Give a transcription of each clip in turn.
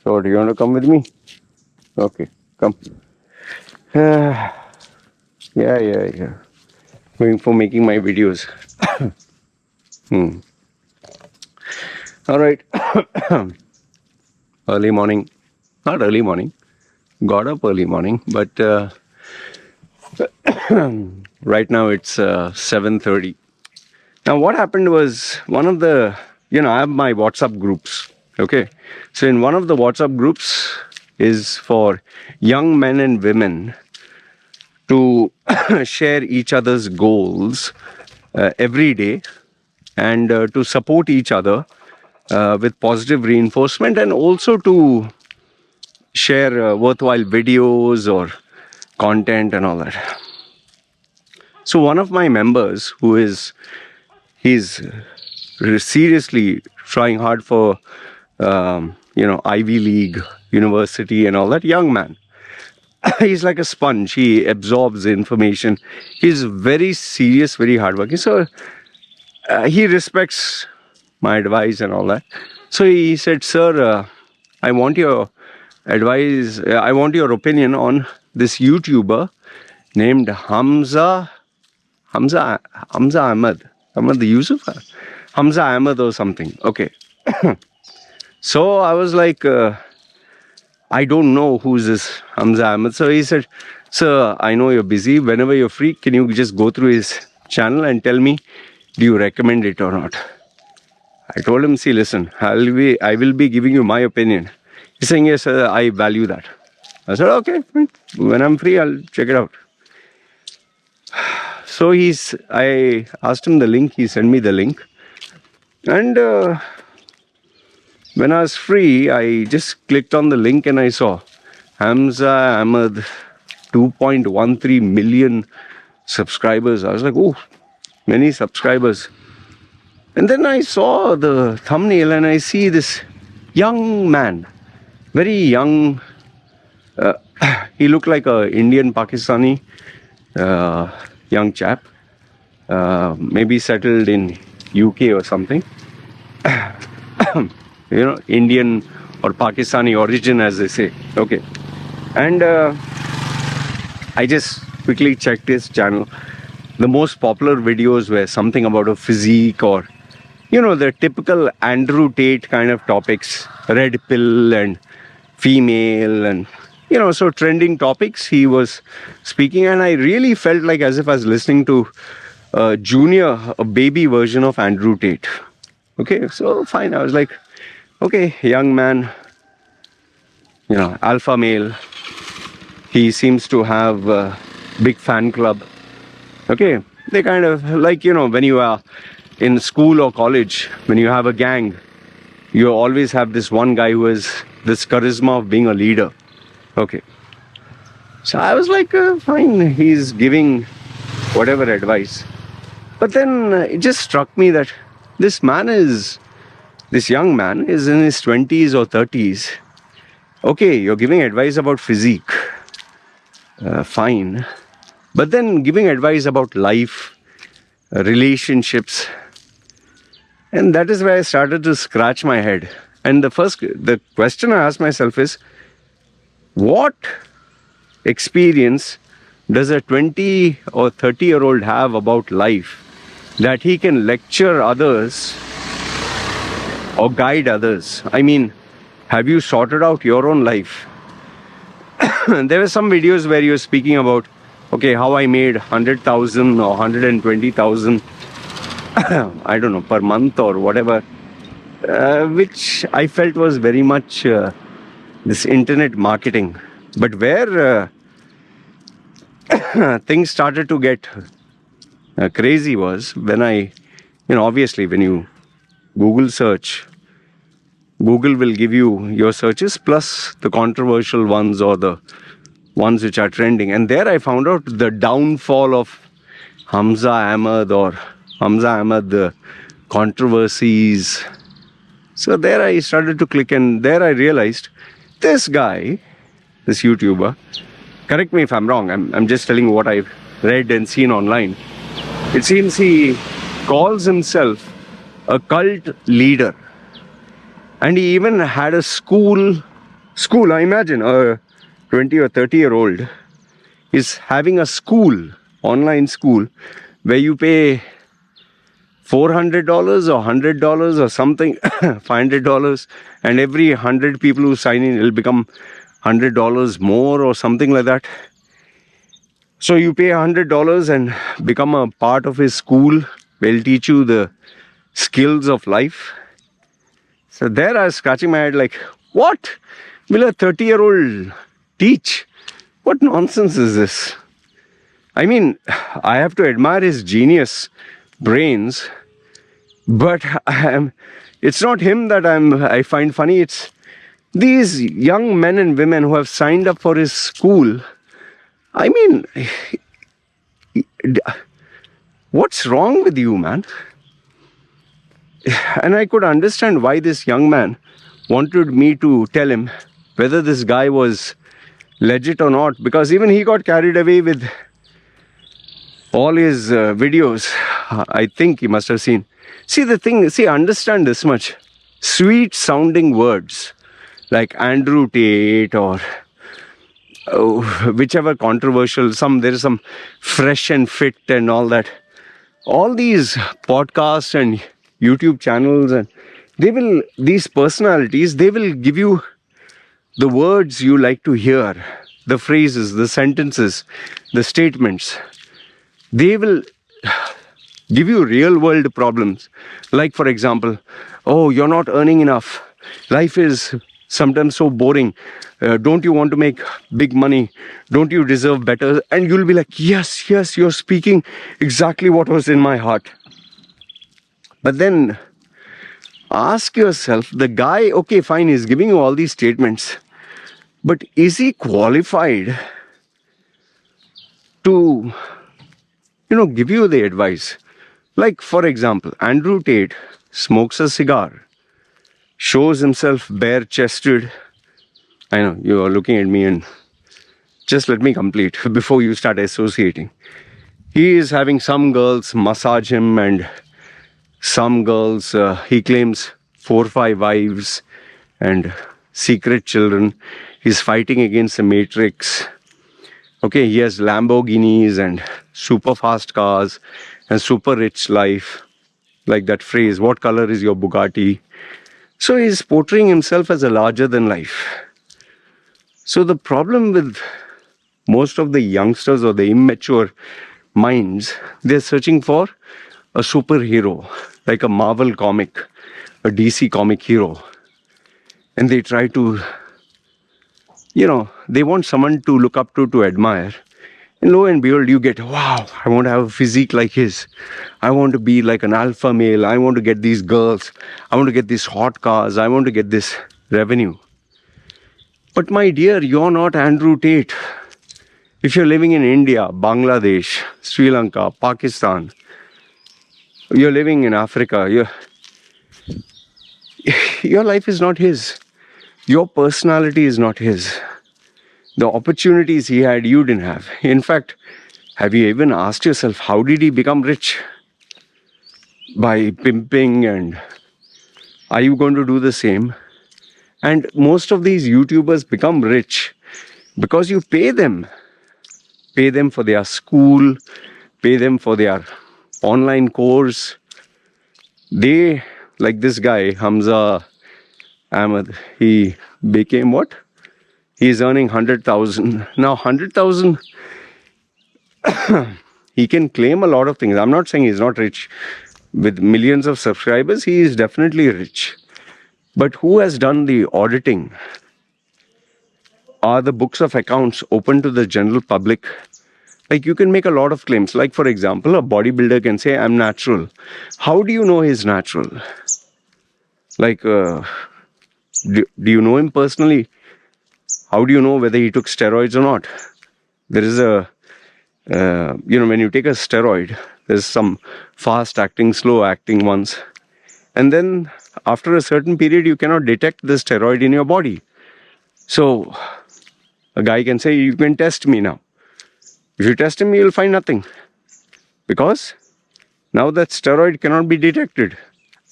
So, do you want to come with me? Okay, come. Yeah. Going for making my videos. All right. Early morning. Not early morning. Got up early morning, but right now it's 7:30. Now, what happened was one of the, I have my WhatsApp groups. Okay. So, in one of the WhatsApp groups is for young men and women to share each other's goals every day and to support each other with positive reinforcement, and also to share worthwhile videos or content and all that. So one of my members he's seriously trying hard for Ivy League university and all that, young man. He's like a sponge. He absorbs information. He's very serious, very hardworking. So he respects my advice and all that. So he said, "Sir, I want your advice. I want your opinion on this YouTuber named Hamza Ahmed. Ahmed Yusuf? Hamza Ahmed or something." Okay. So I was like, I don't know who's this Hamza Ahmed. So he said, "Sir, I know you're busy. Whenever you're free, can you just go through his channel and tell me, do you recommend it or not?" I told him, "See, listen, I will be giving you my opinion." He's saying, "Yes, sir, I value that." I said, "Okay, fine. When I'm free, I'll check it out." So I asked him the link. He sent me the link. And when I was free, I just clicked on the link and I saw Hamza Ahmed, 2.13 million subscribers. I was like, oh, many subscribers. And then I saw the thumbnail and I see this young man, very young. He looked like a Indian Pakistani young chap, maybe settled in UK or something. Indian or Pakistani origin, as they say. Okay. And I just quickly checked his channel. The most popular videos were something about a physique, or the typical Andrew Tate kind of topics, red pill and female, and so trending topics he was speaking. And I really felt like as if I was listening to a baby version of Andrew Tate. Okay, so fine. I was like, okay, young man, alpha male. He seems to have a big fan club. Okay, they kind of like, when you are in school or college, when you have a gang, you always have this one guy who has this charisma of being a leader. Okay. So I was like, fine, he's giving whatever advice. But then it just struck me that this young man is in his 20s or 30s. Okay, you're giving advice about physique. Fine. But then giving advice about life, relationships. And that is where I started to scratch my head. And the question I asked myself is, what experience does a 20 or 30-year-old have about life that he can lecture others or guide others? I mean, have you sorted out your own life? There were some videos where you're speaking about, okay, how I made 100,000 or 120,000, I don't know, per month or whatever, which I felt was very much this internet marketing. But where things started to get crazy was when obviously when you Google search, Google will give you your searches plus the controversial ones or the ones which are trending. And there I found out the downfall of Hamza Ahmed, the controversies. So there I started to click, and there I realized this guy, this YouTuber, correct me if I'm wrong, I'm just telling you what I've read and seen online. It seems he calls himself a cult leader. And he even had a school School, I imagine a 20 or 30-year-old is having a school, online school, where you pay $400 or $100 or something, $500, and every 100 people who sign in, it'll become $100 more or something like that. So you pay $100 and become a part of his school. They'll teach you the skills of life. So there I was scratching my head like, what will a 30-year-old teach? What nonsense is this? I mean, I have to admire his genius brains, but it's not him that I find funny. It's these young men and women who have signed up for his school. I mean, what's wrong with you, man? And I could understand why this young man wanted me to tell him whether this guy was legit or not, because even he got carried away with all his videos. I think he must have seen. Understand this much. Sweet sounding words like Andrew Tate or whichever controversial, there is some Fresh and Fit and all that. All these podcasts and YouTube channels, and these personalities, they will give you the words you like to hear, the phrases, the sentences, the statements. They will give you real world problems. Like, for example, oh, you're not earning enough. Life is sometimes so boring. Don't you want to make big money? Don't you deserve better? And you'll be like, yes, you're speaking exactly what was in my heart. But then ask yourself, the guy, okay, fine, he's giving you all these statements, but is he qualified to, give you the advice? Like, for example, Andrew Tate smokes a cigar, shows himself bare-chested. I know, you are looking at me, and just let me complete before you start associating. He is having some girls massage him, and some girls, he claims 4 or 5 wives and secret children. He's fighting against the Matrix. Okay, he has Lamborghinis and super fast cars and super rich life. Like that phrase, what color is your Bugatti? So he's portraying himself as a larger than life. So the problem with most of the youngsters or the immature minds, they're searching for a superhero, like a Marvel comic, a DC comic hero. And they try to, they want someone to look up to admire. And lo and behold, you get, wow, I want to have a physique like his. I want to be like an alpha male. I want to get these girls. I want to get these hot cars. I want to get this revenue. But my dear, you're not Andrew Tate. If you're living in India, Bangladesh, Sri Lanka, Pakistan, you're living in Africa, your life is not his. Your personality is not his. The opportunities he had, you didn't have. In fact, have you even asked yourself, how did he become rich? By pimping, and are you going to do the same? And most of these YouTubers become rich because you pay them. Pay them for their school, pay them for their online course. They, like this guy, Hamza Ahmed, he became what? He's earning 100,000. Now 100,000, he can claim a lot of things. I'm not saying he's not rich. With millions of subscribers, he is definitely rich. But who has done the auditing? Are the books of accounts open to the general public? Like, you can make a lot of claims. Like, for example, a bodybuilder can say, I'm natural. How do you know he's natural? Like, do you know him personally? How do you know whether he took steroids or not? There is when you take a steroid, there's some fast acting, slow acting ones. And then after a certain period, you cannot detect the steroid in your body. So a guy can say, you can test me now. If you test him, you'll find nothing. Because now that steroid cannot be detected.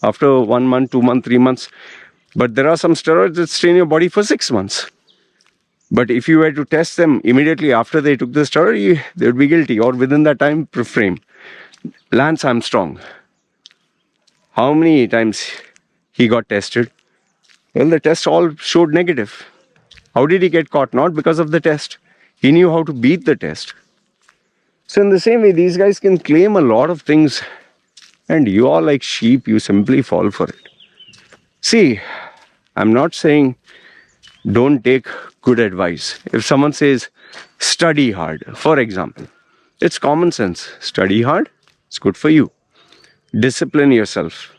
After 1 month, 2 months, 3 months, But there are some steroids that stay in your body for 6 months. But if you were to test them immediately after they took the steroid, they would be guilty, or within that time frame. Lance Armstrong, how many times he got tested? Well, the tests all showed negative. How did he get caught? Not because of the test. He knew how to beat the test. So in the same way, these guys can claim a lot of things, and you are like sheep, you simply fall for it. See, I'm not saying don't take good advice. If someone says, study hard, for example, it's common sense. Study hard, it's good for you. Discipline yourself.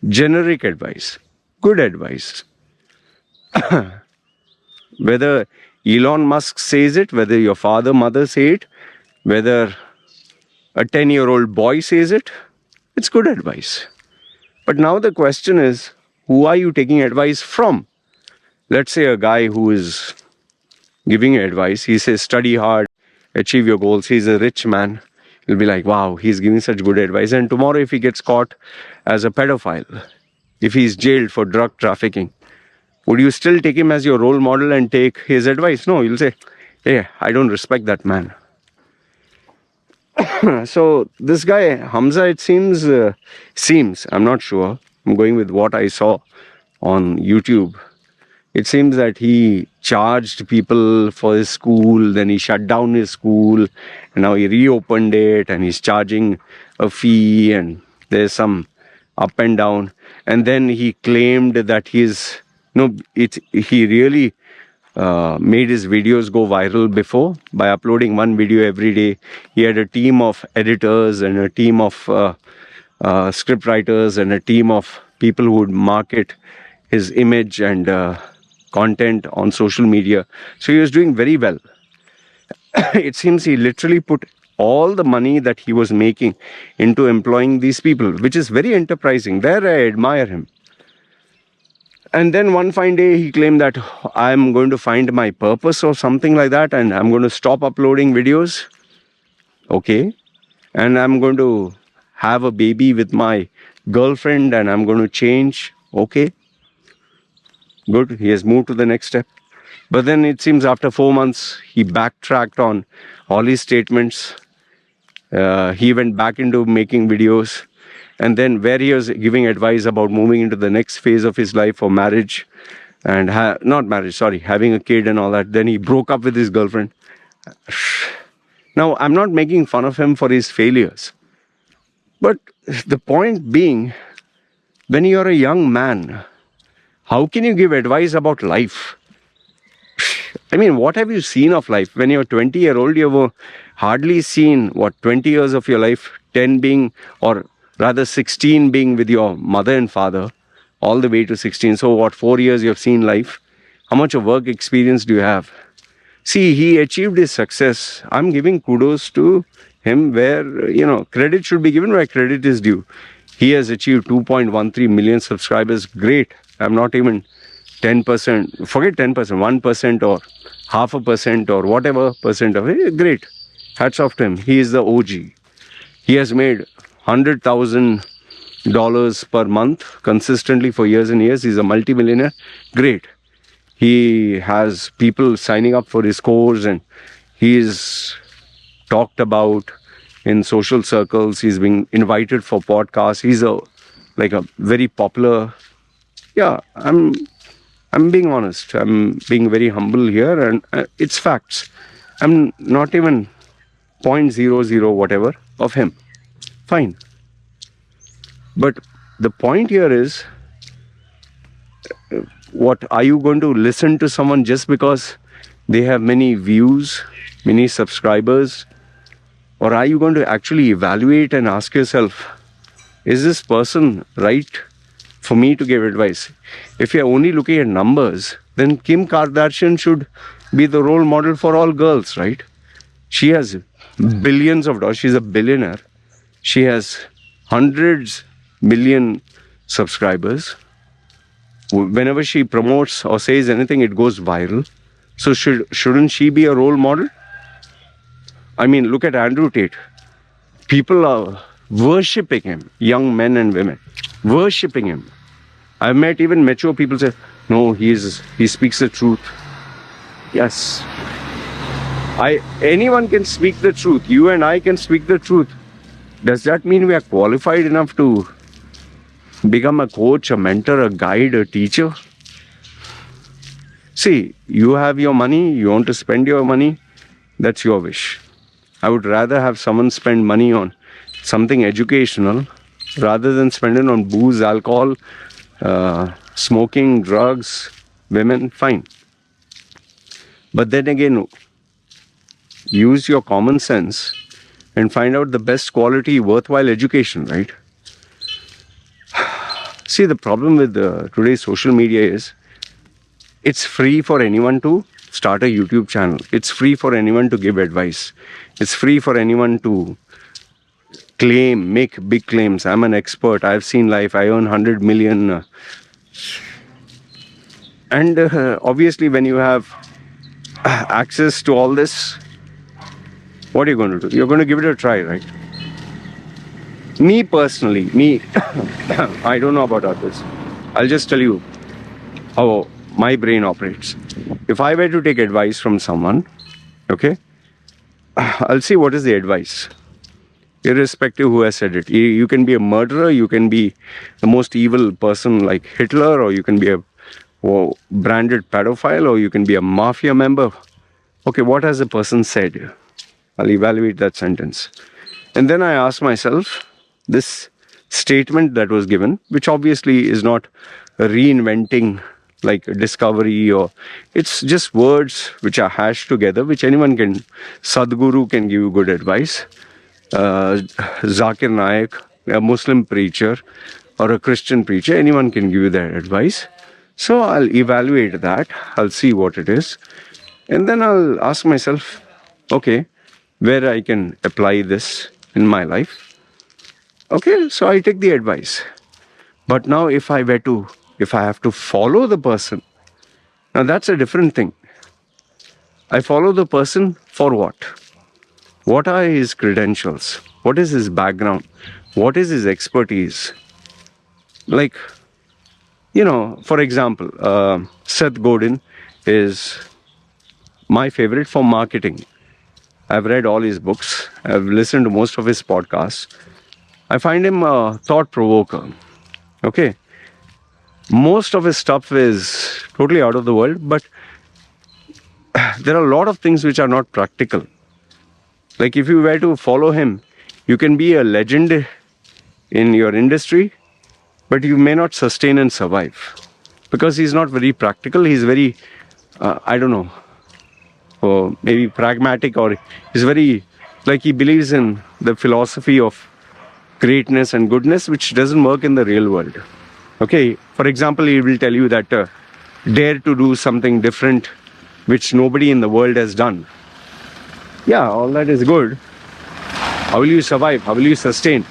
Generic advice, good advice. Whether Elon Musk says it, whether your father, mother say it, whether a 10-year-old boy says it, it's good advice. But now the question is, who are you taking advice from? Let's say a guy who is giving you advice, he says, study hard, achieve your goals. He's a rich man. You'll be like, wow, he's giving such good advice. And tomorrow if he gets caught as a pedophile, if he's jailed for drug trafficking, would you still take him as your role model and take his advice? No, you'll say, hey, I don't respect that man. So this guy, Hamza, it seems, I'm not sure. I'm going with what I saw on YouTube. It seems that he charged people for his school, then he shut down his school, and now he reopened it, and he's charging a fee, and there's some up and down. And then he claimed that he really made his videos go viral before by uploading one video every day. He had a team of editors and a team of script writers and a team of people who would market his image and content on social media. So he was doing very well. It seems he literally put all the money that he was making into employing these people, which is very enterprising. There I admire him. And then one fine day he claimed that I'm going to find my purpose or something like that, and I'm going to stop uploading videos. Okay. And I'm going to have a baby with my girlfriend and I'm going to change. Okay. Good. He has moved to the next step. But then it seems after 4 months, he backtracked on all his statements. He went back into making videos. And then where he was giving advice about moving into the next phase of his life for marriage and having a kid and all that. Then he broke up with his girlfriend. Now, I'm not making fun of him for his failures. But the point being, when you're a young man, how can you give advice about life? I mean, what have you seen of life? When you're 20-year-old, you've hardly seen, 20 years of your life, 10 being, or rather 16 being with your mother and father, all the way to 16. So 4 years you've seen life? How much of work experience do you have? See, he achieved his success. I'm giving kudos to him where, credit should be given where credit is due. He has achieved 2.13 million subscribers. Great. I'm not even 10%, forget 10%, 1% or 0.5% or whatever percent of it. Great. Hats off to him. He is the OG. He has made $100,000 per month consistently for years and years. He's a multimillionaire. Great. He has people signing up for his course and he's talked about in social circles. He's being invited for podcasts. He's a very popular. Yeah, I'm being honest. I'm being very humble here, and it's facts. I'm not even 0.00 whatever of him. Fine. But the point here is, what are you going to listen to someone just because they have many views, many subscribers? Or are you going to actually evaluate and ask yourself, is this person right for me to give advice? If you're only looking at numbers, then Kim Kardashian should be the role model for all girls, right? She has billions of dollars. She's a billionaire. She has hundreds million subscribers. Whenever she promotes or says anything, it goes viral. So shouldn't she be a role model? I mean, look at Andrew Tate. People are worshipping him, young men and women, worshipping him. I've met even mature people say, no, he speaks the truth. Yes. Anyone can speak the truth. You and I can speak the truth. Does that mean we are qualified enough to become a coach, a mentor, a guide, a teacher? See, you have your money, you want to spend your money, that's your wish. I would rather have someone spend money on something educational rather than spend it on booze, alcohol, smoking, drugs, women, fine. But then again, use your common sense and find out the best quality, worthwhile education, right? See, the problem with today's social media is it's free for anyone to start a YouTube channel. It's free for anyone to give advice. It's free for anyone to make big claims. I'm an expert. I've seen life. I earn 100 million. And obviously, when you have access to all this, what are you going to do? You're going to give it a try, right? Me personally, I don't know about others. I'll just tell you how my brain operates. If I were to take advice from someone, okay, I'll see what is the advice, irrespective who has said it. You can be a murderer, you can be the most evil person like Hitler, or you can be a branded pedophile, or you can be a mafia member. Okay, what has the person said? I'll evaluate that sentence. And then I ask myself, this statement that was given, which obviously is not reinventing like a discovery, or it's just words which are hashed together, which anyone can, Sadhguru can give you good advice, Zakir Naik, a Muslim preacher or a Christian preacher, anyone can give you that advice. So I'll evaluate that, I'll see what it is, and then I'll ask myself, okay, where I can apply this in my life. Okay, so I take the advice. But now if I have to follow the person, now that's a different thing. I follow the person for what? What are his credentials? What is his background? What is his expertise? Like, for example, Seth Godin is my favorite for marketing. I've read all his books. I've listened to most of his podcasts. I find him a thought provoker. Okay. Most of his stuff is totally out of the world, but there are a lot of things which are not practical. Like if you were to follow him, you can be a legend in your industry, but you may not sustain and survive because he's not very practical. He's very, or maybe pragmatic, or he's very, like he believes in the philosophy of greatness and goodness, which doesn't work in the real world. Okay, for example, he will tell you that dare to do something different which nobody in the world has done. Yeah, all that is good. How will you survive? How will you sustain?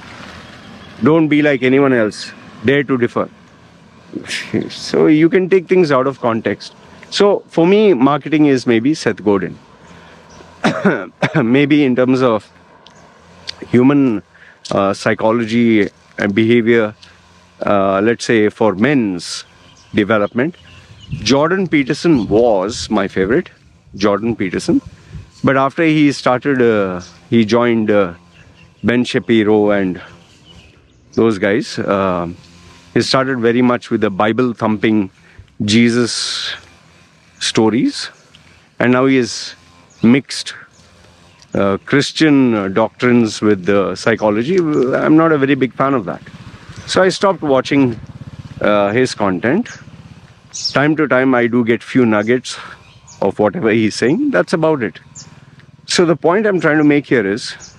Don't be like anyone else. Dare to differ. So you can take things out of context. So for me, marketing is maybe Seth Godin. Maybe in terms of human psychology and behavior, let's say for men's development, Jordan Peterson was my favorite, Jordan Peterson. But after he he joined Ben Shapiro and those guys, he started very much with the Bible thumping Jesus stories, and now he is mixed Christian doctrines with psychology. I'm not a very big fan of that. So I stopped watching his content. Time to time I do get few nuggets of whatever he's saying. That's about it. So the point I'm trying to make here is,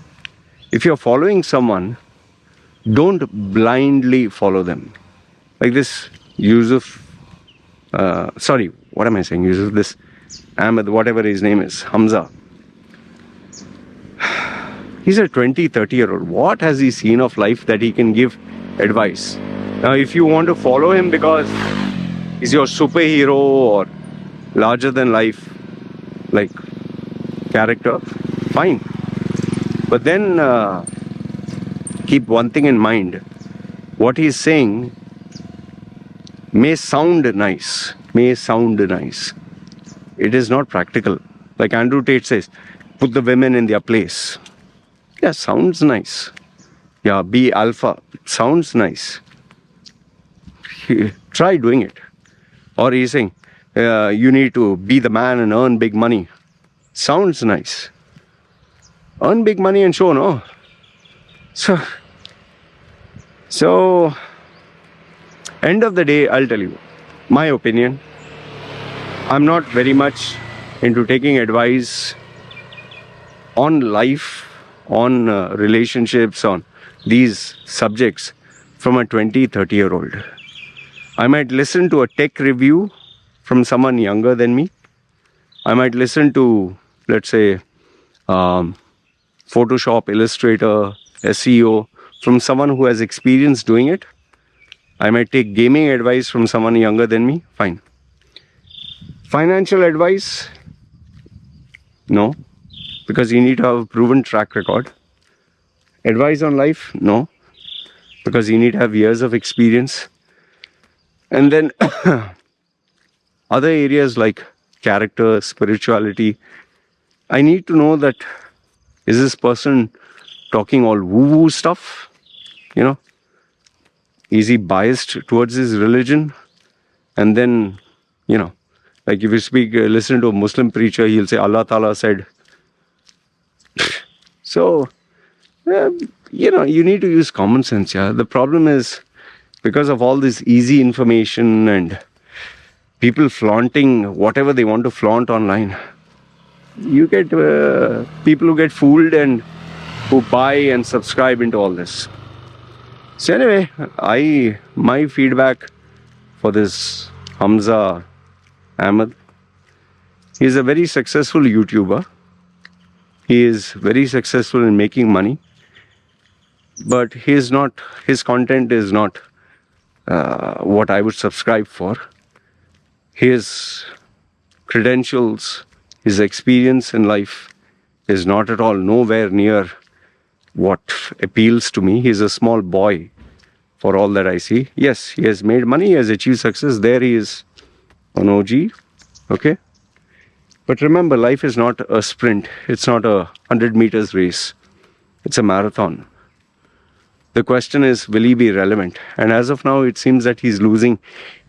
if you're following someone, don't blindly follow them. Like this Yusuf, what am I saying? Yusuf, this Ahmed, whatever his name is, Hamza. He's a 20, 30-year-old. What has he seen of life that he can give advice? Now, if you want to follow him because he's your superhero or larger than life, like, character, fine. But then keep one thing in mind. What he's saying may sound nice. It is not practical. Like Andrew Tate says, put the women in their place. Yeah, sounds nice. Yeah, be alpha. Sounds nice. Try doing it. Or he's saying, you need to be the man and earn big money. Sounds nice. Earn big money and show, no? So, end of the day, I'll tell you, my opinion, I'm not very much into taking advice on life, on relationships, on these subjects from a 20, 30-year-old. I might listen to a tech review from someone younger than me. I might listen to, let's say, Photoshop, Illustrator, SEO from someone who has experience doing it. I might take gaming advice from someone younger than me. Fine. Financial advice? No, because you need to have a proven track record. Advice on life? No, because you need to have years of experience. And then other areas like character, spirituality, I need to know that, is this person talking all woo-woo stuff? You know, is he biased towards his religion? And then, you know, like if you listen to a Muslim preacher, he'll say Allah Ta'ala said. So, you know, you need to use common sense. Yeah. The problem is, because of all this easy information and people flaunting whatever they want to flaunt online, you get people who get fooled and who buy and subscribe into all this. So anyway, my feedback for this Hamza Ahmed, he is a very successful YouTuber. He is very successful in making money, but his content is not what I would subscribe for. His credentials, his experience in life is not at all nowhere near what appeals to me. He's a small boy for all that I see. Yes, he has made money, he has achieved success. There he is, an OG. Okay? But remember, life is not a sprint. It's not a 100 meters race. It's a marathon. The question is, will he be relevant? And as of now, it seems that he's losing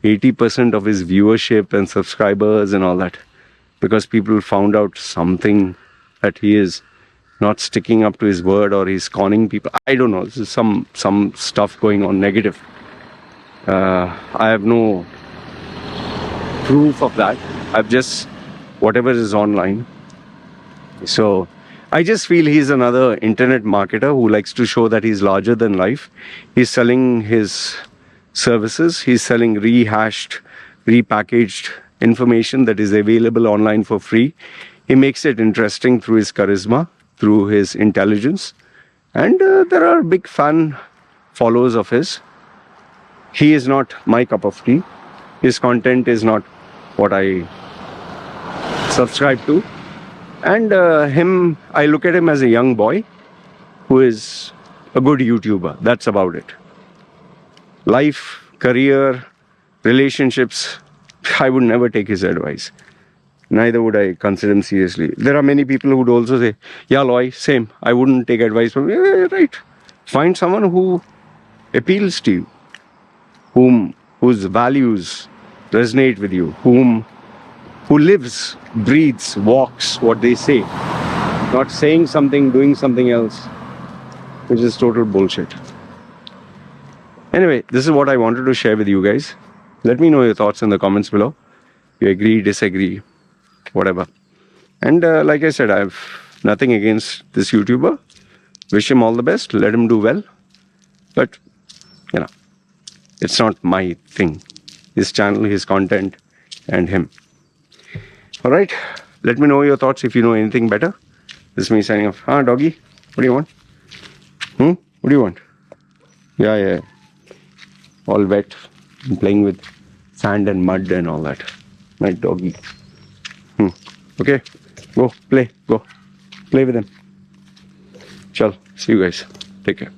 80% of his viewership and subscribers and all that, because people found out something, that he is not sticking up to his word, or he's conning people. I don't know. This is some stuff going on negative. I have no proof of that. I've just, whatever is online. So I just feel he's another internet marketer who likes to show that he's larger than life. He's selling his services. He's selling rehashed, repackaged information that is available online for free. He makes it interesting through his charisma, through his intelligence. And there are big fan followers of his. He is not my cup of tea. His content is not what I subscribe to. And I look at him as a young boy who is a good YouTuber. That's about it. Life, career, relationships, I would never take his advice. Neither would I consider him seriously. There are many people who would also say, yeah, Loy, same. I wouldn't take advice from you. Yeah, right. Find someone who appeals to you, whose values resonate with you, who lives, breathes, walks what they say. Not saying something, doing something else, which is total bullshit. Anyway, this is what I wanted to share with you guys. Let me know your thoughts in the comments below. You agree, disagree, whatever. And like I said, I have nothing against this YouTuber. Wish him all the best. Let him do well. But, you know, it's not my thing. His channel, his content, and him. Alright, let me know your thoughts if you know anything better. This is me signing off. Doggy, what do you want? What do you want? Yeah. All wet. I'm playing with sand and mud and all that. My doggy. Okay, go play. Go play with him. Chal, see you guys. Take care.